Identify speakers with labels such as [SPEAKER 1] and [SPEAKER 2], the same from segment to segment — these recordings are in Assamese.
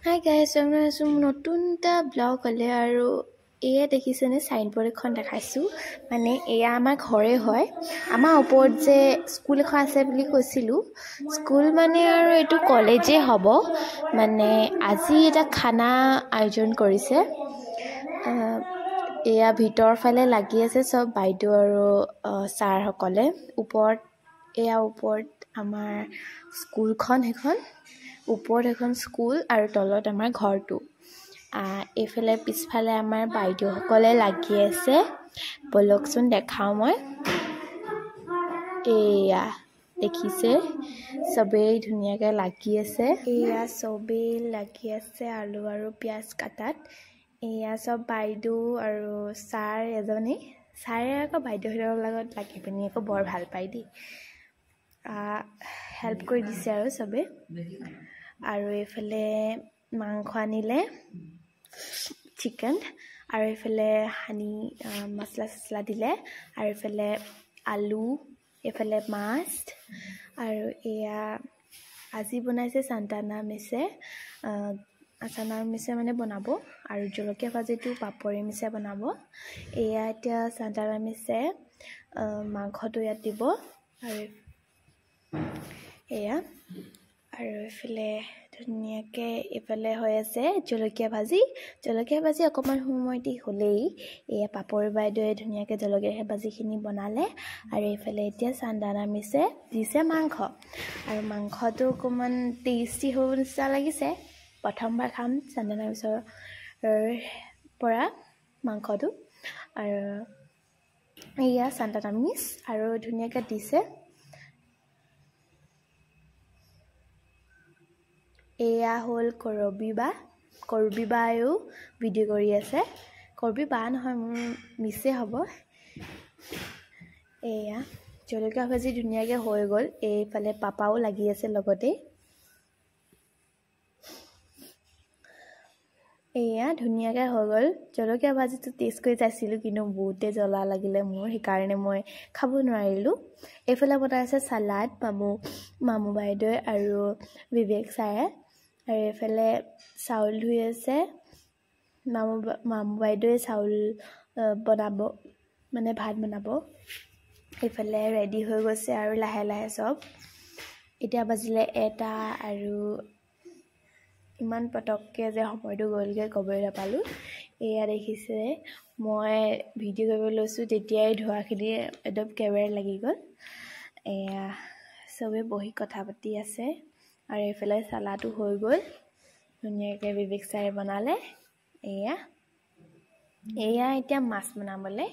[SPEAKER 1] হাই গাইজ, আমি আছোঁ নতুন এটা ব্লগ হ'লে আৰু এয়া দেখিছেনে চাইনবোৰ্ড এখন দেখাইছোঁ। মানে এয়া আমাৰ ঘৰে হয়। আমাৰ ওপৰত যে স্কুল এখন আছে বুলি কৈছিলোঁ, স্কুল মানে আৰু এইটো কলেজেই হ'ব। মানে আজি এটা খানা আয়োজন কৰিছে। এয়া ভিতৰৰ ফালে লাগি আছে চব বাইদেউ আৰু ছাৰসকলে। ওপৰত আমাৰ স্কুলখন, সেইখন ওপৰত এখন স্কুল আৰু তলত আমাৰ ঘৰটো। এইফালে পিছফালে আমাৰ বাইদেউসকলে লাগি আছে। বলকচোন দেখাওঁ মই। এয়া দেখিছে, চবেই ধুনীয়াকৈ লাগি আছে। এয়া চবেই লাগি আছে আলু আৰু পিঁয়াজ কাটাত। এয়া চব বাইদেউ আৰু ছাৰ এজনী। ছাৰে আকৌ বাইদেউহঁতৰ লগত লাগি পিনি আকৌ বৰ ভাল পায় দেই। হেল্প কৰি দিছে আৰু চবেই। আৰু এইফালে মাংস আনিলে, চিকেন, আৰু এইফালে মছলা চছলা দিলে, আৰু এইফালে আলু, এইফালে মাছ, আৰু এয়া আজি বনাইছে চান্টানা মিছে। চান্টানা মিছে মানে বনাব, আৰু জলকীয়া ভাজিটো পাপৰি মিছে বনাব। এয়া এতিয়া চান্টানা মিছে মাংসটো ইয়াত দিব, আৰু এয়া আৰু এইফালে ধুনীয়াকৈ এইফালে হৈ আছে জলকীয়া ভাজি অকণমান সময়তে হ'লেই। এয়া পাপৰি বাইদেৱে ধুনীয়াকৈ জলকীয়া ভাজিখিনি বনালে, আৰু এইফালে এতিয়া চান্টানা মিছে দিছে মাংস। আৰু মাংসটো অকণমান টেষ্টি হ'ব নিচিনা লাগিছে। প্ৰথমবাৰ খাম চান্টানা মিছৰ পৰা মাংসটো। আৰু এয়া চান্টানা মিছ আৰু ধুনীয়াকৈ দিছে। এয়া হ'ল কৰবী বায়েও ভিডিঅ' কৰি আছে। কৰবী বা নহয়, মোৰ মিছে হ'ব। এয়া জলকীয়া ভাজি ধুনীয়াকৈ হৈ গ'ল। এইফালে পাপাও লাগি আছে লগতে। এয়া ধুনীয়াকৈ হৈ গ'ল। জলকীয়া ভাজিটো টেষ্ট কৰি চাইছিলোঁ, কিন্তু বহুতে জ্বলা লাগিলে মোৰ, সেইকাৰণে মই খাব নোৱাৰিলোঁ। এইফালে বনাইছে চালাড মামু বাইদেৱে আৰু বিবেক ছাৰে। আৰু এইফালে চাউল ধুই আছে। মামু বাইদেৱে চাউল বনাব, মানে ভাত বনাব। এইফালে ৰেডি হৈ গৈছে আৰু লাহে লাহে চব। এতিয়া বাজিলে 1টা, আৰু ইমান পটককৈ যে সময়টো গ'লগৈ ক'বই নাপালোঁ। এয়া দেখিছে, মই ভিডিঅ' কৰিব লৈছোঁ, তেতিয়াই ধোৱাখিনি একদম কেমেৰাত লাগি গ'ল। এয়া চবেই বহি কথা পাতি আছে, আৰু এইফালে চালাডো হৈ গ'ল। ধুনীয়াকৈ বিবেক ছাৰে বনালে। এয়া এতিয়া মাছ বনাবলৈ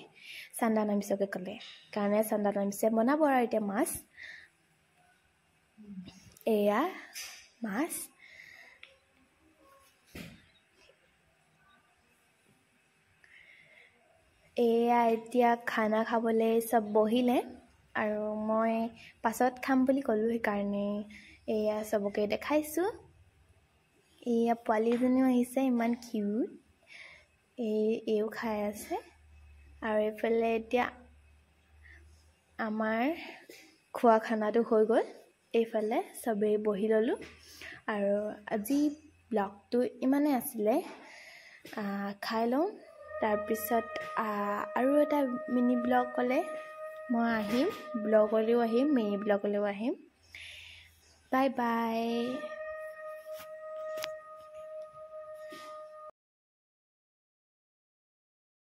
[SPEAKER 1] চান্টানা মিছকে ক'লে, কাৰণে চান্টানা মিছে বনাব আৰু এতিয়া মাছ। এয়া মাছ। এয়া এতিয়া খানা খাবলৈ চব বহিলে, আৰু মই পাছত খাম বুলি ক'লোঁ, সেইকাৰণে এয়া চবকে দেখাইছোঁ। এয়া পোৱালীজনীও আহিছে, ইমান কিউট। এইও খাই আছে। আৰু এইফালে এতিয়া আমাৰ খোৱা খানাটো হৈ গ'ল। এইফালে চবেই বহি ল'লোঁ, আৰু আজি ব্লগটো ইমানেই আছিলে। খাই লওঁ, তাৰপিছত আৰু এটা মিনি ব্লগলৈ মই আহিম। ব্লগলৈও আহিম, মিনি ব্লগলৈও আহিম। Bye bye.